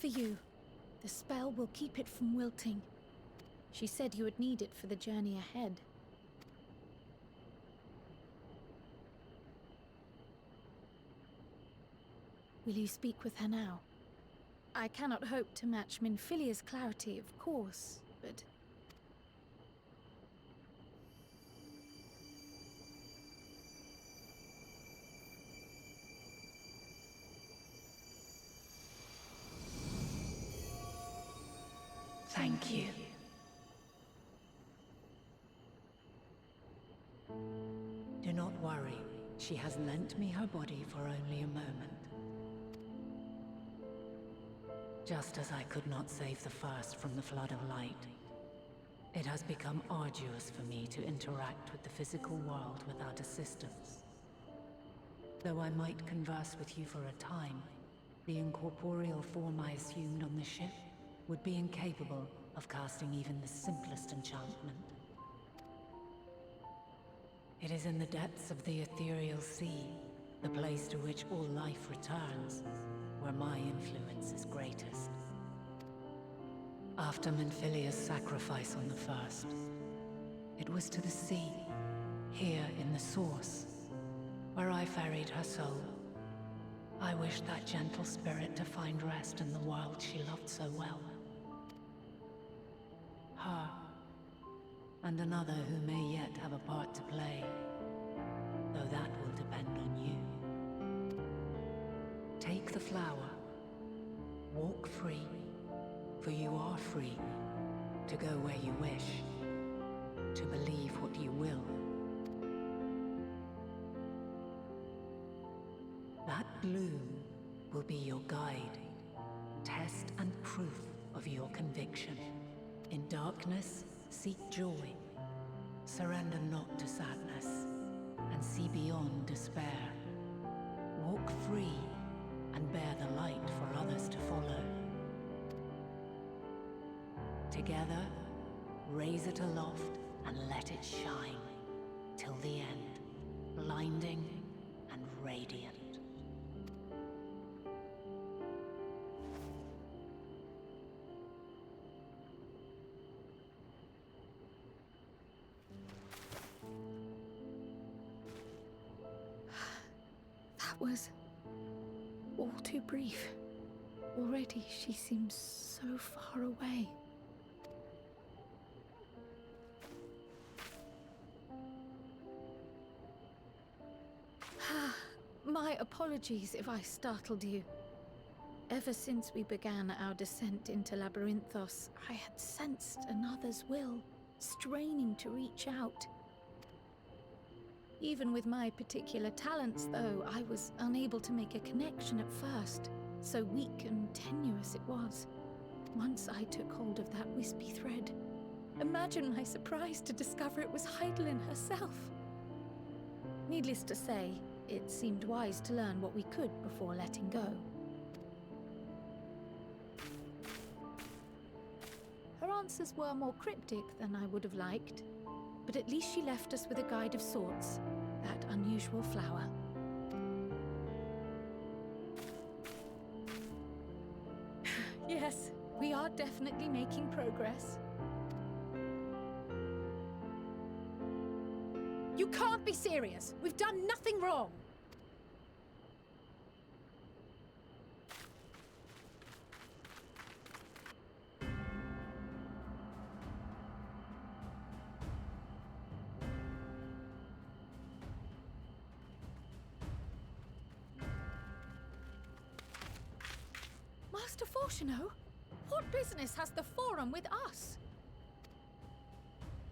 For you. The spell will keep it from wilting. She said you would need it for the journey ahead. Will you speak with her now? I cannot hope to match Minfilia's clarity, of course, but... Thank you. Do not worry. She has lent me her body for only a moment. Just as I could not save the first from the flood of light, it has become arduous for me to interact with the physical world without assistance. Though I might converse with you for a time, the incorporeal form I assumed on the ship would be incapable of casting even the simplest enchantment. It is in the depths of the ethereal sea, the place to which all life returns, where my influence is greatest. After Minfilia's sacrifice on the first, it was to the sea, here in the source, where I ferried her soul. I wished that gentle spirit to find rest in the world she loved so well. Her, and another who may yet have a part to play, though that will depend on you. Take the flower, walk free, for you are free, to go where you wish, to believe what you will. That bloom will be your guide, test and proof of your conviction. In darkness, seek joy. Surrender not to sadness, and see beyond despair. Walk free, and bear the light for others to follow. Together, raise it aloft and let it shine, till the end, blinding and radiant. Was all too brief. Already she seems so far away. My apologies if I startled you. Ever since we began our descent into Labyrinthos, I had sensed another's will, straining to reach out. Even with my particular talents, though, I was unable to make a connection at first. So weak and tenuous it was. Once I took hold of that wispy thread. Imagine my surprise to discover it was Heidelin herself. Needless to say, it seemed wise to learn what we could before letting go. Her answers were more cryptic than I would have liked. But at least she left us with a guide of sorts, that unusual flower. Yes, we are definitely making progress. You can't be serious! We've done nothing wrong! Master Fortuno? What business has the Forum with us?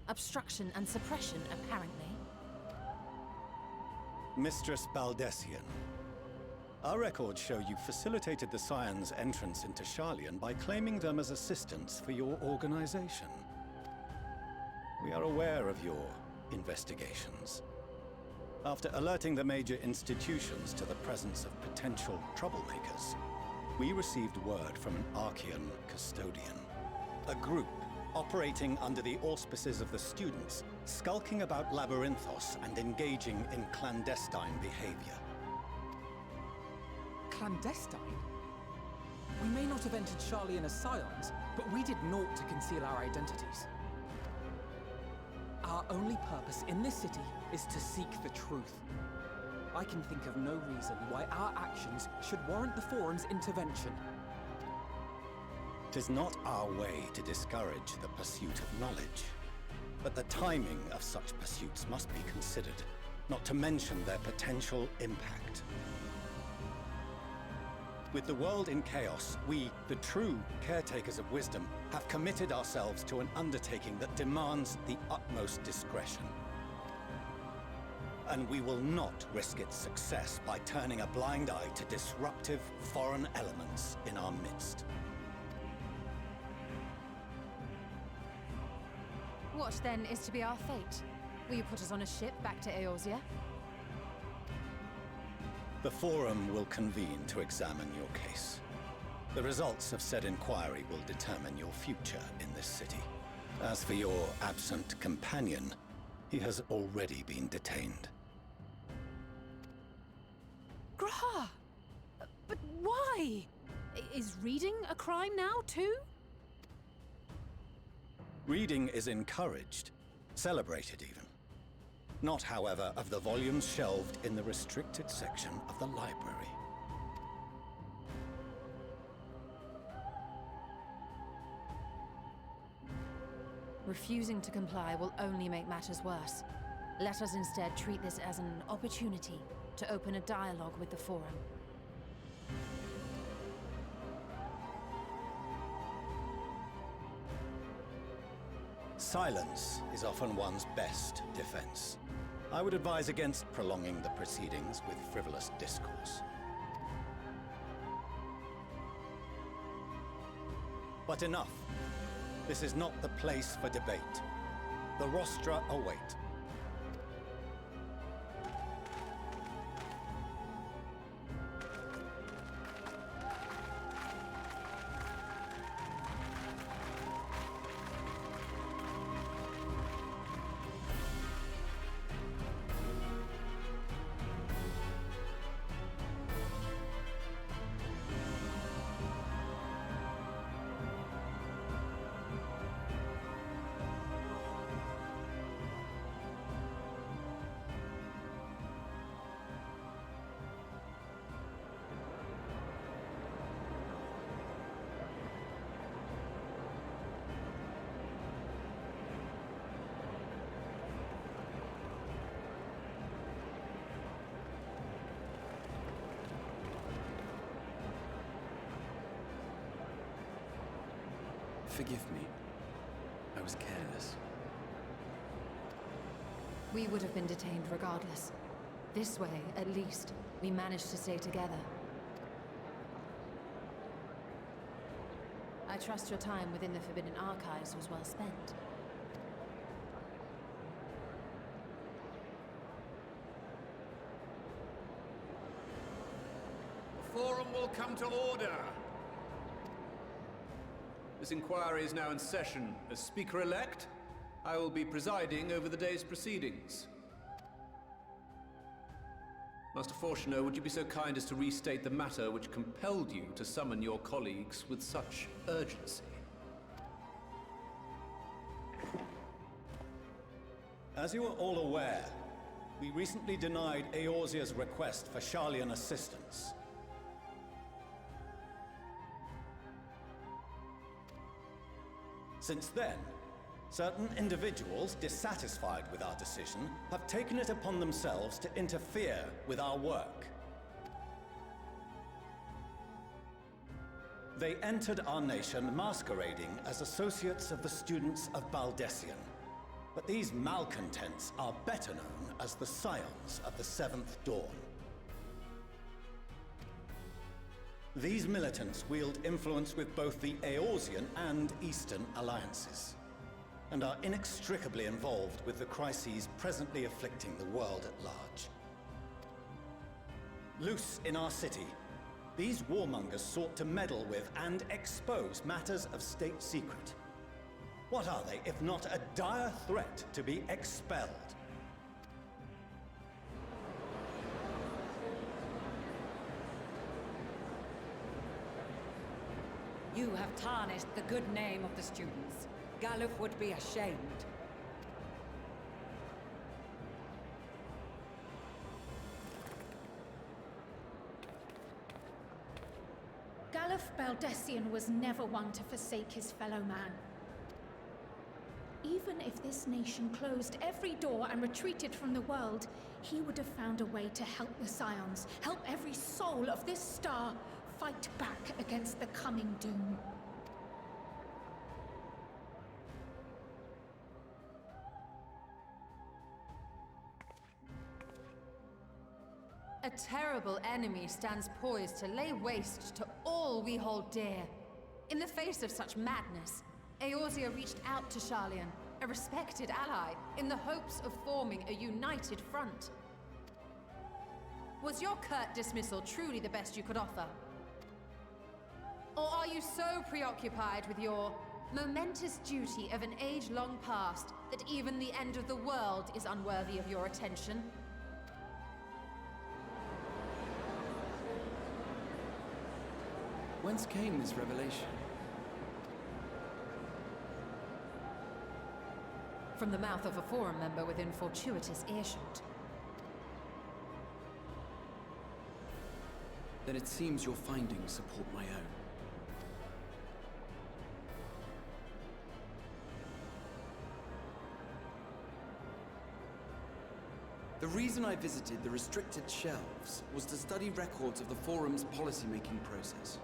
Obstruction and suppression, apparently. Mistress Baldessian, our records show you facilitated the Scions' entrance into Sharlayan by claiming them as assistants for your organization. We are aware of your investigations. After alerting the major institutions to the presence of potential troublemakers, we received word from an Archean custodian. A group operating under the auspices of the students, skulking about Labyrinthos and engaging in clandestine behavior. Clandestine? We may not have entered Sharlayan as scions, but we did naught to conceal our identities. Our only purpose in this city is to seek the truth. I can think of no reason why our actions should warrant the Forum's intervention. It is not our way to discourage the pursuit of knowledge, but the timing of such pursuits must be considered, not to mention their potential impact. With the world in chaos, we, the true caretakers of wisdom, have committed ourselves to an undertaking that demands the utmost discretion. And we will not risk its success by turning a blind eye to disruptive foreign elements in our midst. What, then, is to be our fate? Will you put us on a ship back to Eorzea? The Forum will convene to examine your case. The results of said inquiry will determine your future in this city. As for your absent companion, he has already been detained. Graha! But why? Is reading a crime now, too? Reading is encouraged, celebrated even. Not, however, of the volumes shelved in the restricted section of the library. Refusing to comply will only make matters worse. Let us instead treat this as an opportunity to open a dialogue with the Forum. Silence is often one's best defense. I would advise against prolonging the proceedings with frivolous discourse. But enough. This is not the place for debate. The rostra await. Forgive me. I was careless. We would have been detained regardless. This way, at least, we managed to stay together. I trust your time within the Forbidden Archives was well spent. The Forum will come to order! This inquiry is now in session. As Speaker-elect, I will be presiding over the day's proceedings. Master Fortuner, would you be so kind as to restate the matter which compelled you to summon your colleagues with such urgency? As you are all aware, we recently denied Eorzea's request for Sharlayan assistance. Since then, certain individuals dissatisfied with our decision have taken it upon themselves to interfere with our work. They entered our nation masquerading as associates of the students of Baldessian. But these malcontents are better known as the Scions of the Seventh Dawn. These militants wield influence with both the Eorzean and Eastern alliances, and are inextricably involved with the crises presently afflicting the world at large. Loose in our city, these warmongers sought to meddle with and expose matters of state secret. What are they, if not a dire threat to be expelled? You have tarnished the good name of the students. Galuf would be ashamed. Galuf Baldessian was never one to forsake his fellow man. Even if this nation closed every door and retreated from the world, he would have found a way to help the Scions, help every soul of this star fight back against the coming doom. A terrible enemy stands poised to lay waste to all we hold dear. In the face of such madness, Eorzea reached out to Sharlayan, a respected ally, in the hopes of forming a united front. Was your curt dismissal truly the best you could offer? Or are you so preoccupied with your momentous duty of an age-long past that even the end of the world is unworthy of your attention? Whence came this revelation? From the mouth of a forum member within fortuitous earshot. Then it seems your findings support my own. The reason I visited the restricted shelves was to study records of the Forum's policymaking process,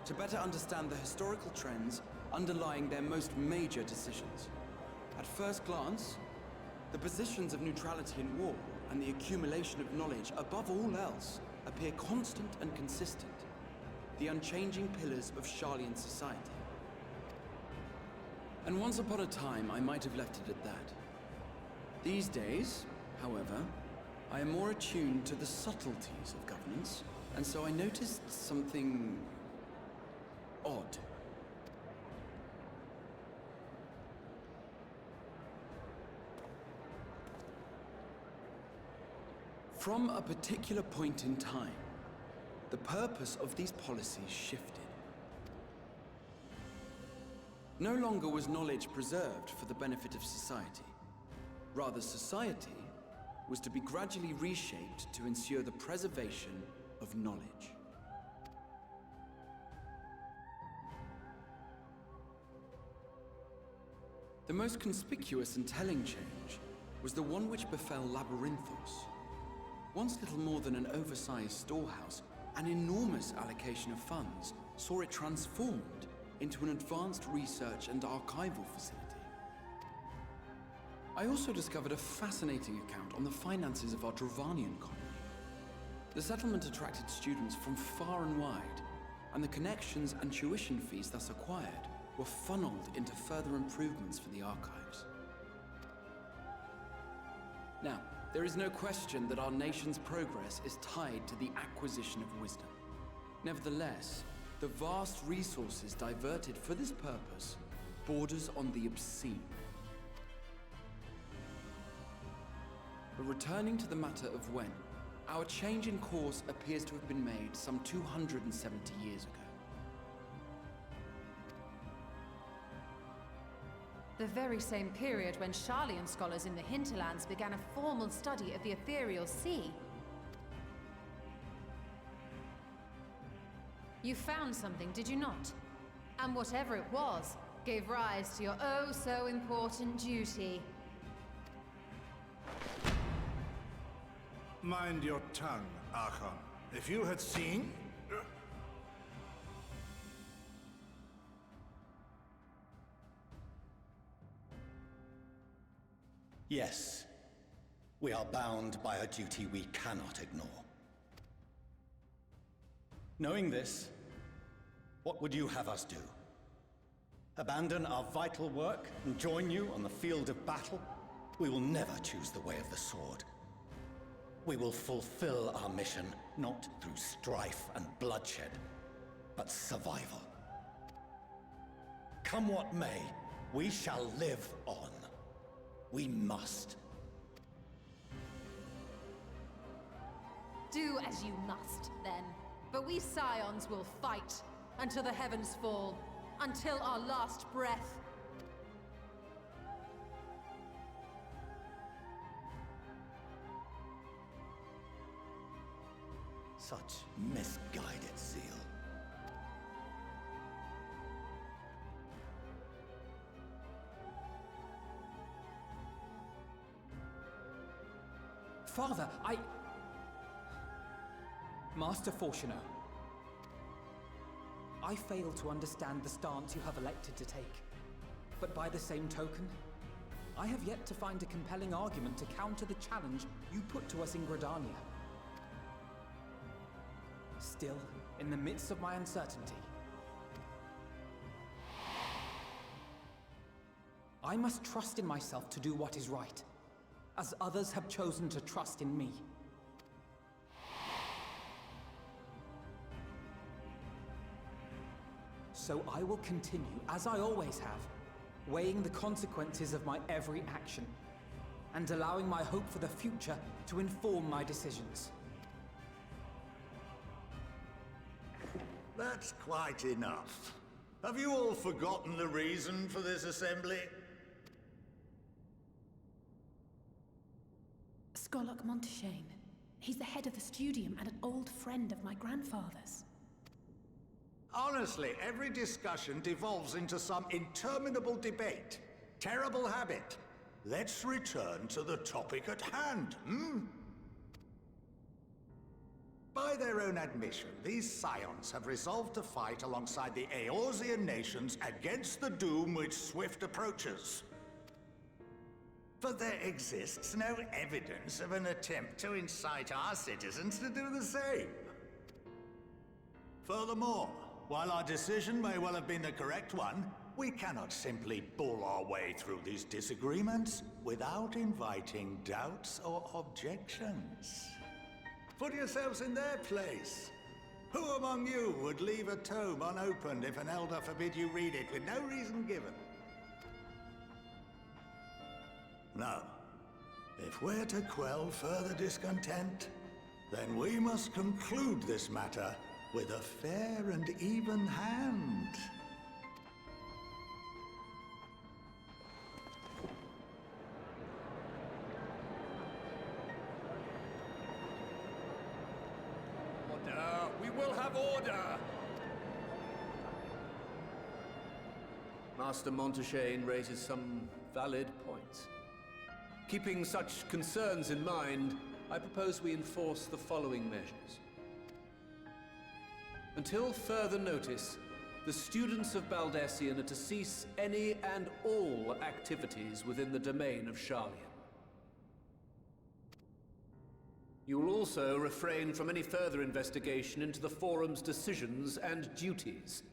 to better understand the historical trends underlying their most major decisions. At first glance, the positions of neutrality in war and the accumulation of knowledge above all else appear constant and consistent, the unchanging pillars of Sharlayan society. And once upon a time, I might have left it at that. These days, however, I am more attuned to the subtleties of governance, and so I noticed something odd. From a particular point in time, the purpose of these policies shifted. No longer was knowledge preserved for the benefit of society. Rather, society was to be gradually reshaped to ensure the preservation of knowledge. The most conspicuous and telling change was the one which befell Labyrinthos. Once little more than an oversized storehouse, an enormous allocation of funds saw it transformed into an advanced research and archival facility. I also discovered a fascinating account on the finances of our Dravanian colony. The settlement attracted students from far and wide, and the connections and tuition fees thus acquired were funneled into further improvements for the archives. Now, there is no question that our nation's progress is tied to the acquisition of wisdom. Nevertheless, the vast resources diverted for this purpose borders on the obscene. But returning to the matter of when, our change in course appears to have been made some 270 years ago. The very same period when Sharlayan scholars in the hinterlands began a formal study of the ethereal sea. You found something, did you not? And whatever it was, gave rise to your oh-so-important duty. Mind your tongue, Archon. If you had seen... Yes. We are bound by a duty we cannot ignore. Knowing this, what would you have us do? Abandon our vital work and join you on the field of battle? We will never choose the way of the sword. We will fulfill our mission, not through strife and bloodshed, but survival. Come what may, we shall live on. We must. Do as you must, then. But we Scions will fight, until the heavens fall, until our last breath. Such misguided zeal. Father, Master Fortuner, I fail to understand the stance you have elected to take. But by the same token, I have yet to find a compelling argument to counter the challenge you put to us in Gridania. Still, in the midst of my uncertainty, I must trust in myself to do what is right, as others have chosen to trust in me. So I will continue, as I always have, weighing the consequences of my every action, and allowing my hope for the future to inform my decisions. That's quite enough. Have you all forgotten the reason for this assembly? Skolok Monteshane. He's the head of the studium and an old friend of my grandfather's. Honestly, every discussion devolves into some interminable debate. Terrible habit. Let's return to the topic at hand, By their own admission, these scions have resolved to fight alongside the Eorzean nations against the doom which swift approaches. But there exists no evidence of an attempt to incite our citizens to do the same. Furthermore, while our decision may well have been the correct one, we cannot simply bull our way through these disagreements without inviting doubts or objections. Put yourselves in their place. Who among you would leave a tome unopened if an elder forbid you read it with no reason given? Now, if we're to quell further discontent, then we must conclude this matter with a fair and even hand. Order! We will have order! Master Monteshane raises some valid points. Keeping such concerns in mind, I propose we enforce the following measures. Until further notice, the students of Baldessian are to cease any and all activities within the domain of Sharlian. You will also refrain from any further investigation into the Forum's decisions and duties.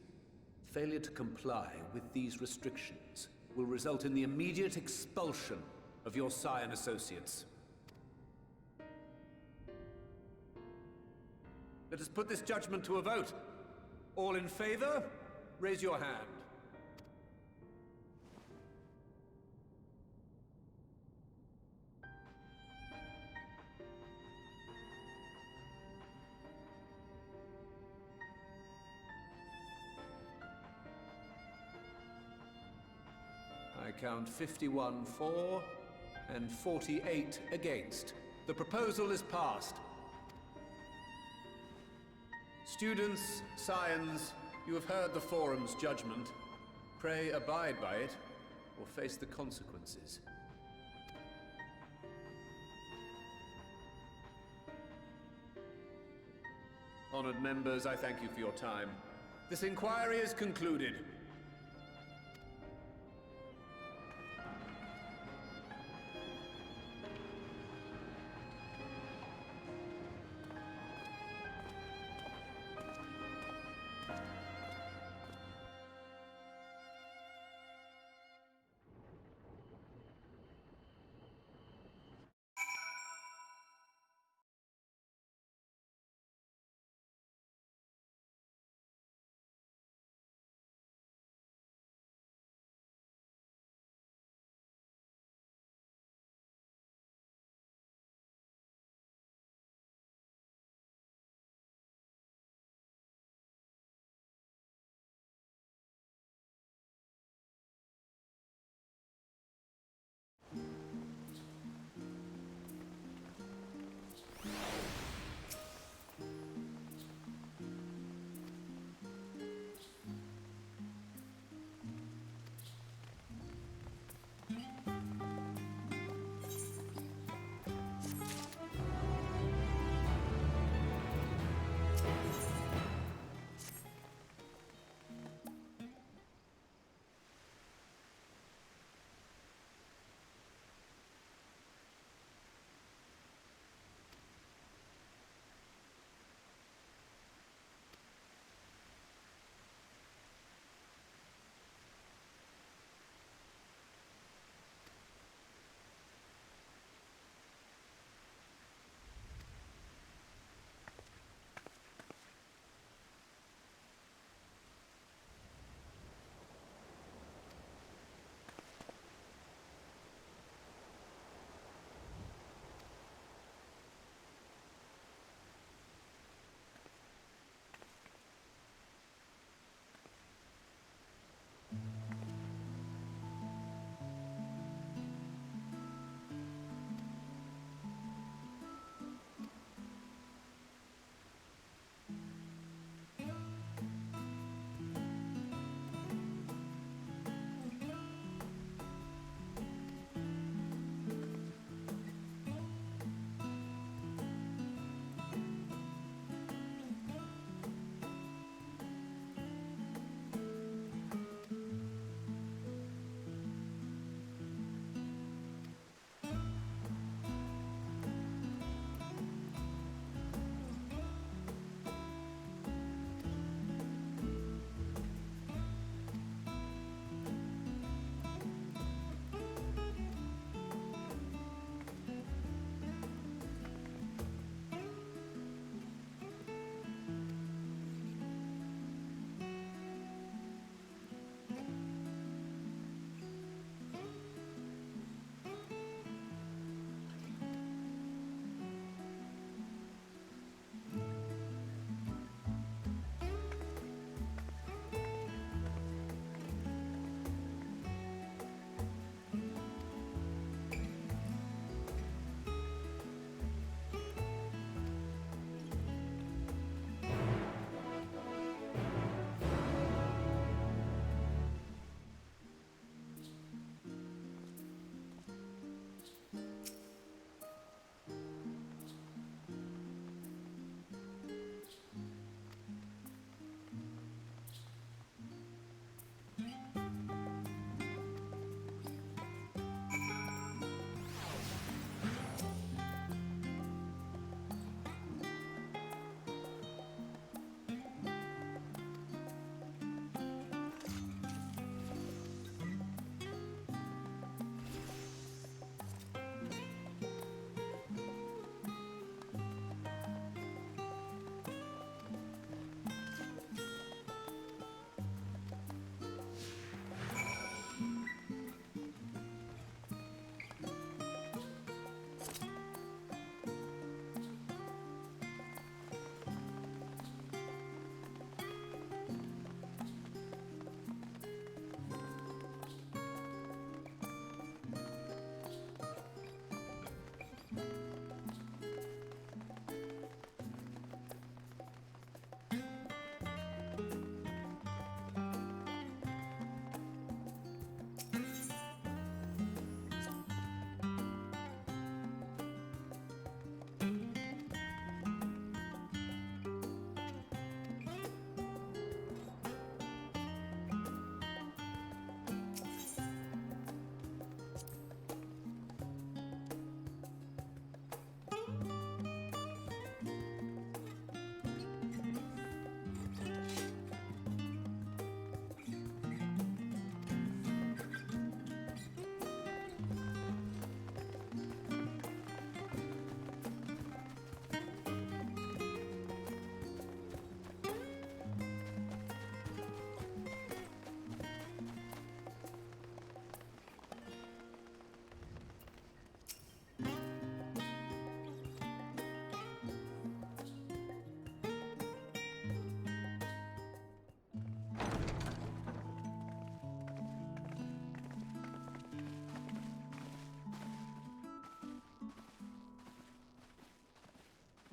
Failure to comply with these restrictions will result in the immediate expulsion of your Scion associates. Let us put this judgment to a vote. All in favor, raise your hand. I count 51 for and 48 against. The proposal is passed. Students, scions, you have heard the Forum's judgment. Pray abide by it, or face the consequences. Honored members, I thank you for your time. This inquiry is concluded.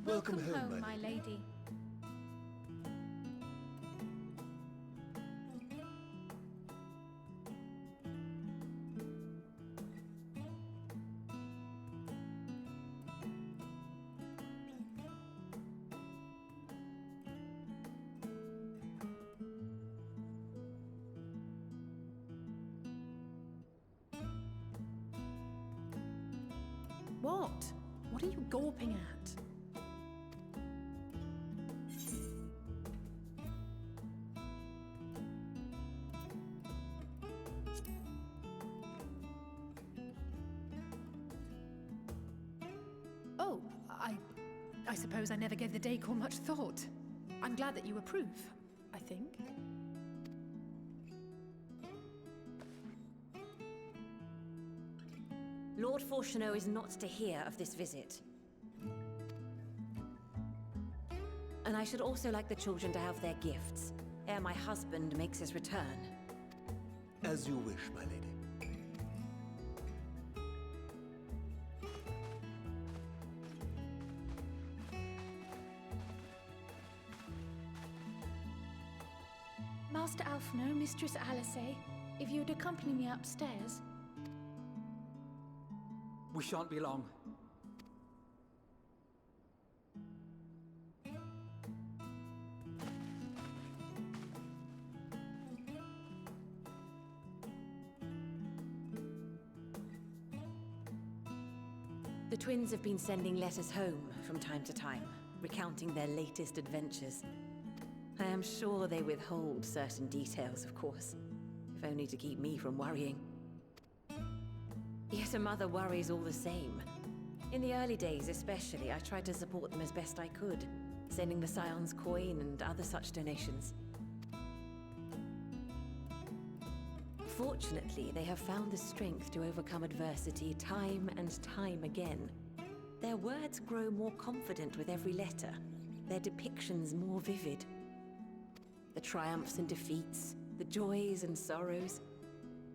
Welcome home, my lady. What? What are you gawping at? Oh, I suppose I never gave the decor much thought. I'm glad that you approve, I think. Lord Fortuneau is not to hear of this visit. And I should also like the children to have their gifts, ere my husband makes his return. As you wish, my lady. Master Alphino, Mistress Alice, if you'd accompany me upstairs. We shan't be long. The twins have been sending letters home from time to time, recounting their latest adventures. I am sure they withhold certain details, of course, if only to keep me from worrying. Yet a mother worries all the same. In the early days especially, I tried to support them as best I could, sending the Scion's coin and other such donations. Fortunately, they have found the strength to overcome adversity time and time again. Their words grow more confident with every letter, their depictions more vivid. The triumphs and defeats, the joys and sorrows.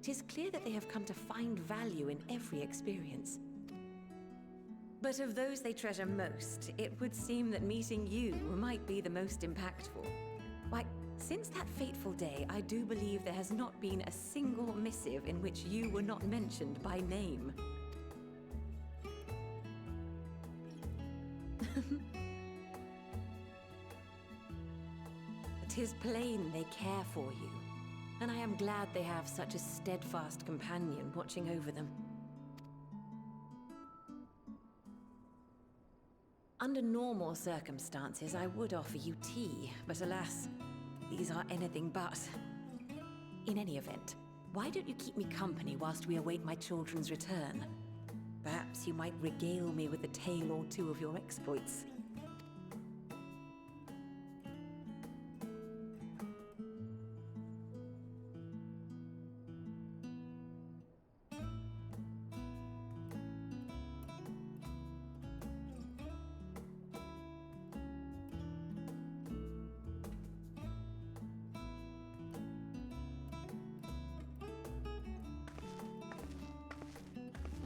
'Tis clear that they have come to find value in every experience. But of those they treasure most, it would seem that meeting you might be the most impactful. Why, since that fateful day, I do believe there has not been a single missive in which you were not mentioned by name. 'Tis plain they care for you. And I am glad they have such a steadfast companion watching over them. Under normal circumstances, I would offer you tea, but alas, these are anything but. In any event, why don't you keep me company whilst we await my children's return? Perhaps you might regale me with a tale or two of your exploits.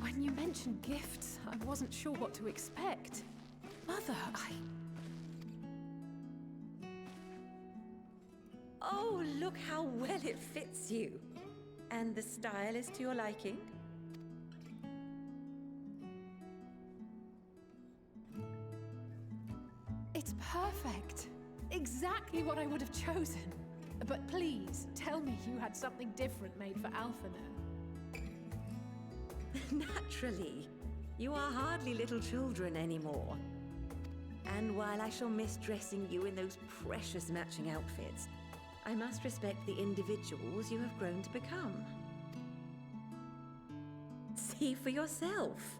When you mentioned gifts, I wasn't sure what to expect. Mother, Oh, look how well it fits you. And the style is to your liking? It's perfect. Exactly what I would have chosen. But please, tell me you had something different made for Alphino. Naturally. You are hardly little children anymore. And while I shall miss dressing you in those precious matching outfits, I must respect the individuals you have grown to become. See for yourself.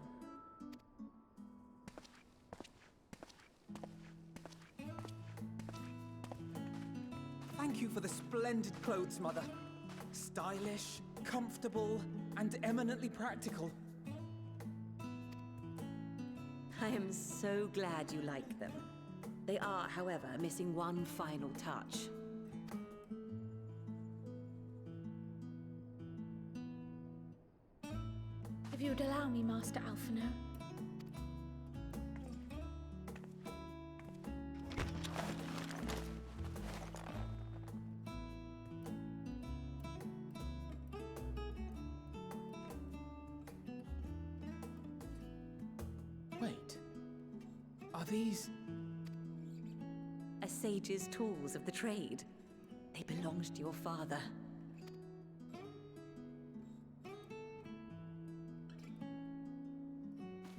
Thank you for the splendid clothes, Mother. Stylish, comfortable, and eminently practical. I am so glad you like them. They are, however, missing one final touch. If you'd allow me, Master Alphino. Wait. Are these... A sage's tools of the trade. They belonged to your father.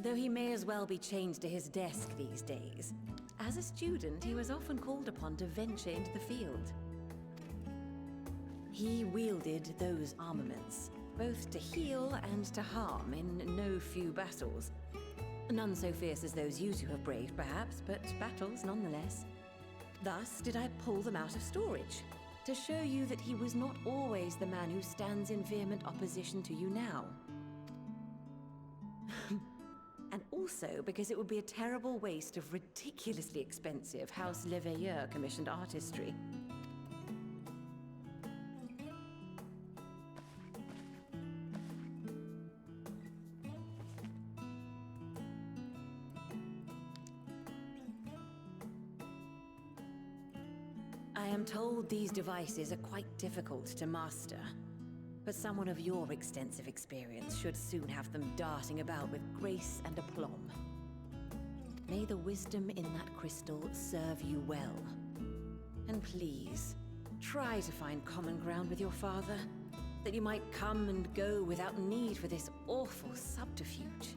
Though he may as well be chained to his desk these days, as a student he was often called upon to venture into the field. He wielded those armaments, both to heal and to harm in no few battles. None so fierce as those you two have braved, perhaps, but battles nonetheless. Thus did I pull them out of storage, to show you that he was not always the man who stands in vehement opposition to you now. And also because it would be a terrible waste of ridiculously expensive House Leveilleur commissioned artistry. I am told these devices are quite difficult to master, but someone of your extensive experience should soon have them darting about with grace and aplomb. May the wisdom in that crystal serve you well. And please, try to find common ground with your father, that you might come and go without need for this awful subterfuge.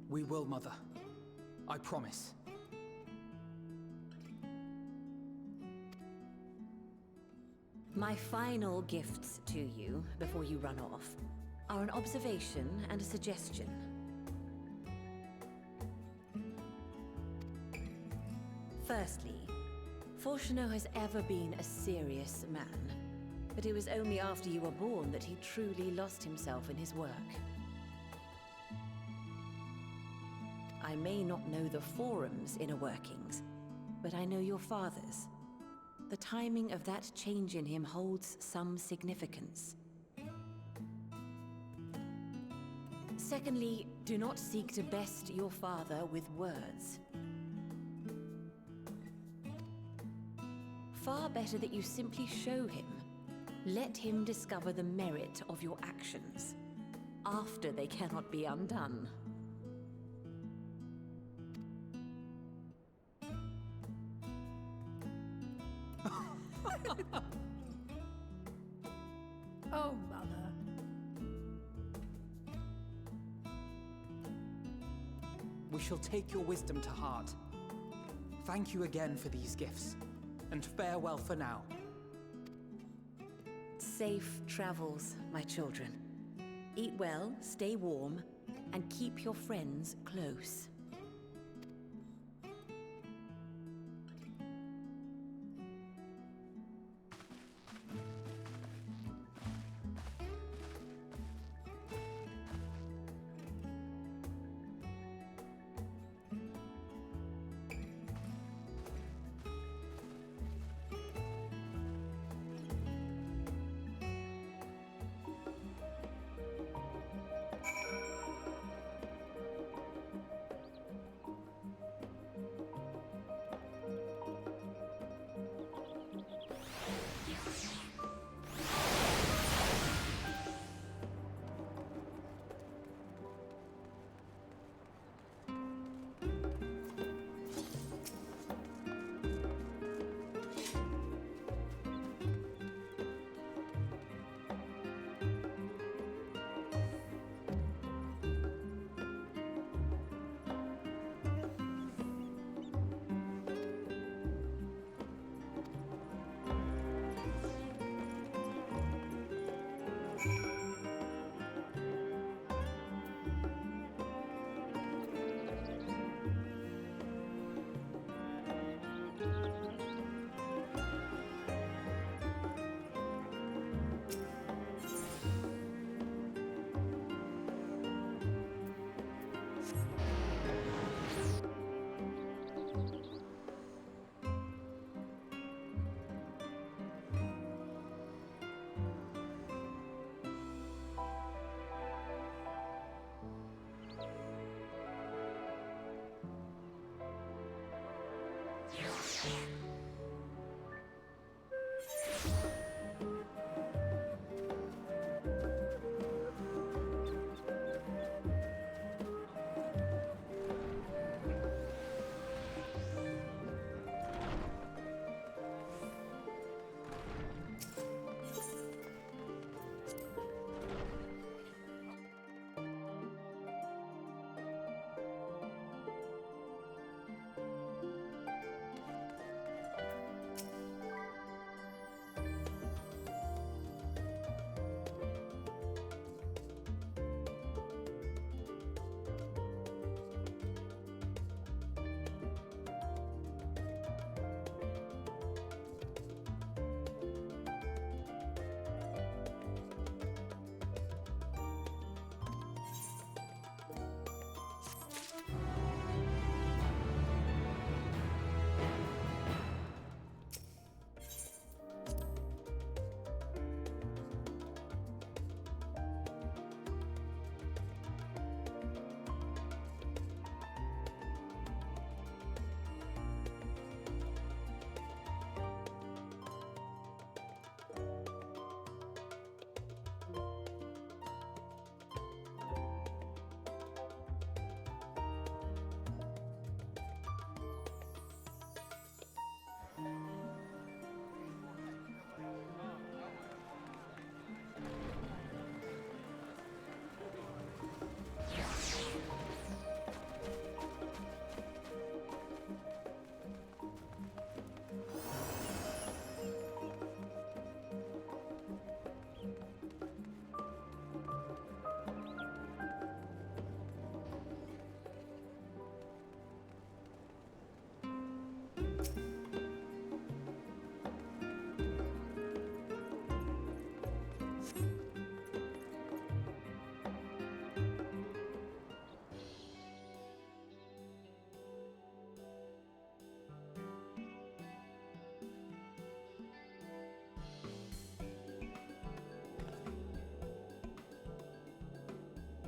We will, Mother. I promise. My final gifts to you, before you run off, are an observation and a suggestion. Firstly, Fortunato has ever been a serious man, but it was only after you were born that he truly lost himself in his work. I may not know the Forum's inner workings, but I know your father's. The timing of that change in him holds some significance. Secondly, do not seek to best your father with words. Far better that you simply show him. Let him discover the merit of your actions, after they cannot be undone. Oh, Mother. We shall take your wisdom to heart. Thank you again for these gifts, and farewell for now. Safe travels, my children. Eat well, stay warm, and keep your friends close.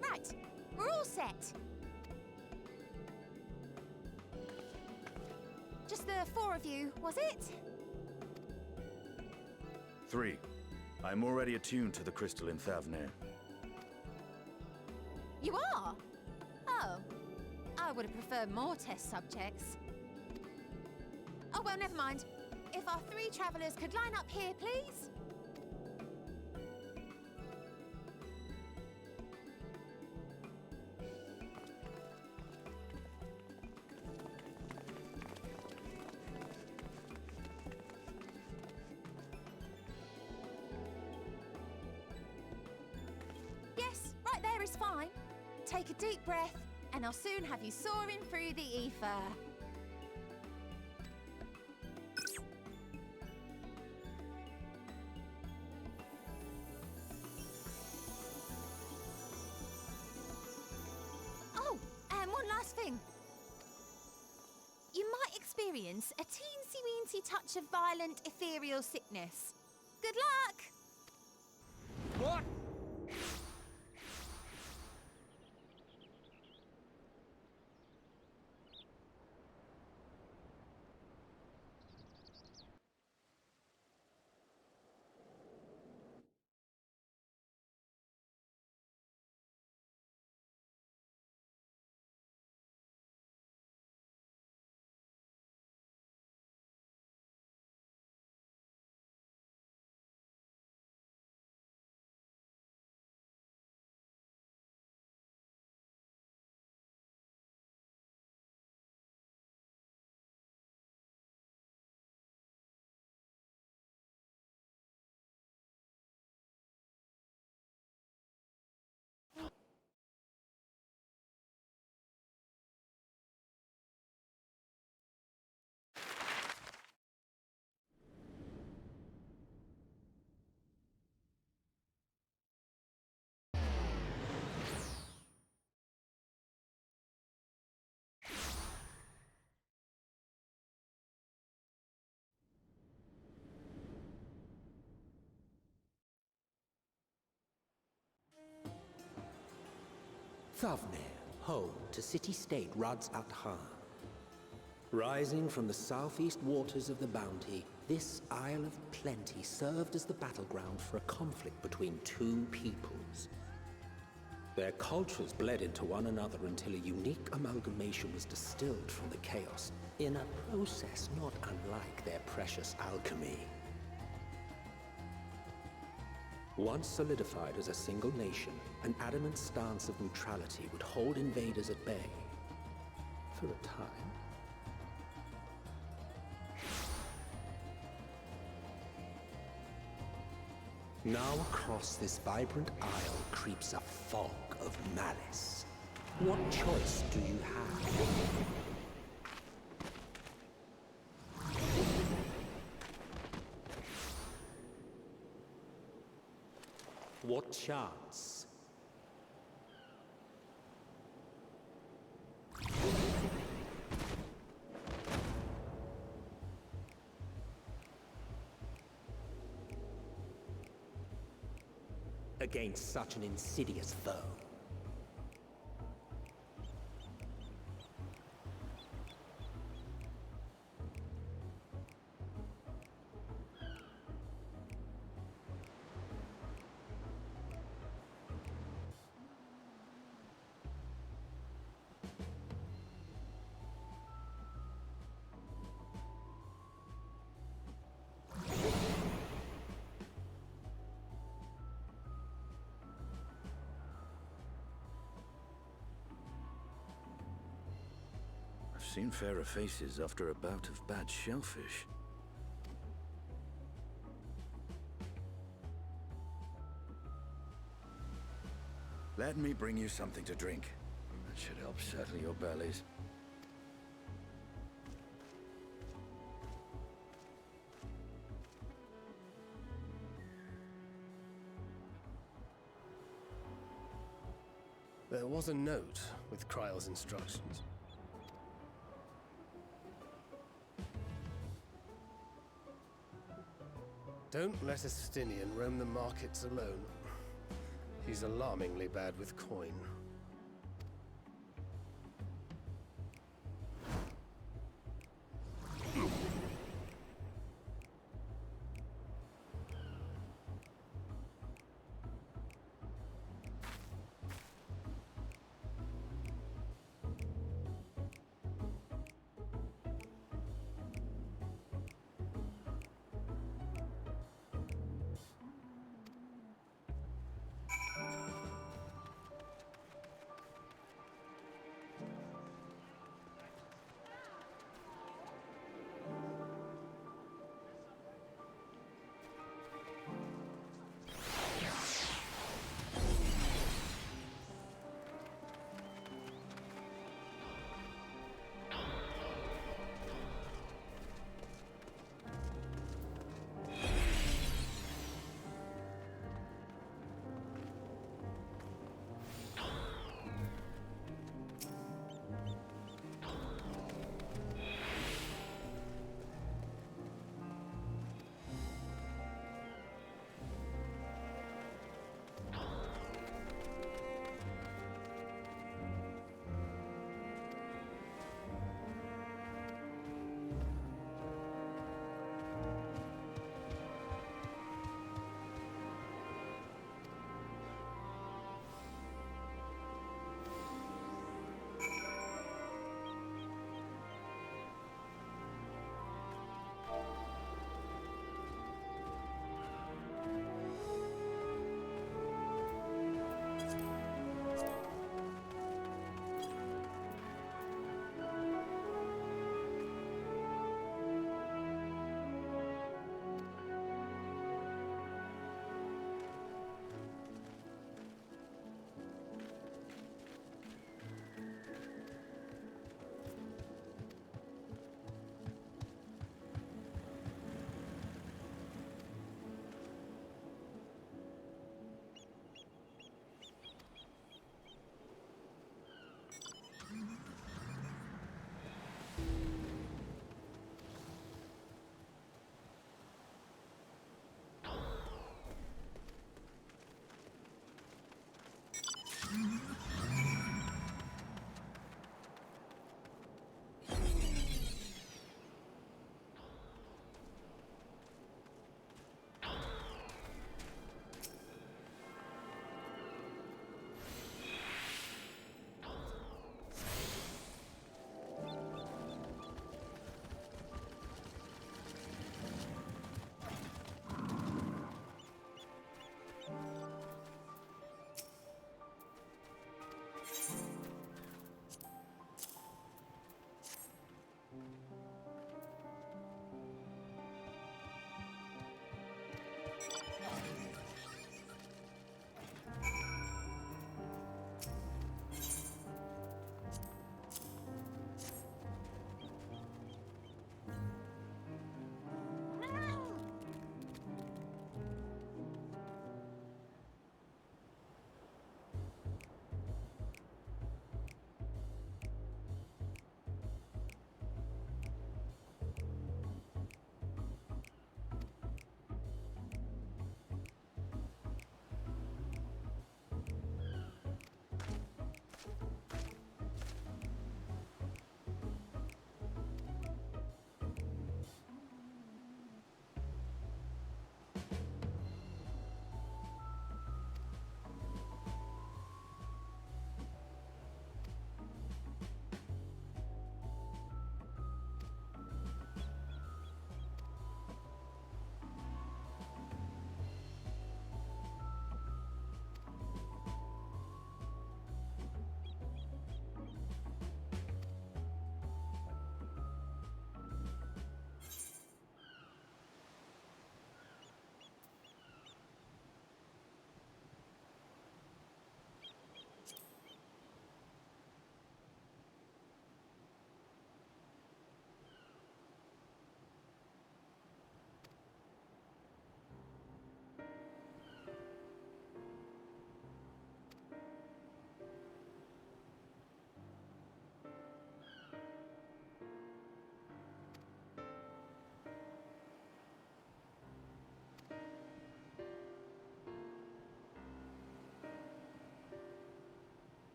Right, we're all set. Just the four of you, was it? 3. I'm already attuned to the crystal in Thavnir. You are? Oh. I would have preferred more test subjects. Oh, well, never mind. If our 3 travelers could line up here, please? Yes, right there is fine. Take a deep breath, and I'll soon have you soaring through the ether. Oh, and one last thing. You might experience a teensy-weensy touch of violent ethereal sickness. Good luck! What? Thavnir, home to city-state Rads at Han. Rising from the southeast waters of the Bounty, this Isle of Plenty served as the battleground for a conflict between 2 peoples. Their cultures bled into one another until a unique amalgamation was distilled from the chaos, in a process not unlike their precious alchemy. Once solidified as a single nation, an adamant stance of neutrality would hold invaders at bay. For a time. Now across this vibrant isle creeps a fog of malice. What choice do you have? What chance? Against such an insidious foe. I've seen fairer faces after a bout of bad shellfish. Let me bring you something to drink. That should help settle your bellies. There was a note with Kryle's instructions. Don't let a Stinian roam the markets alone. He's alarmingly bad with coin.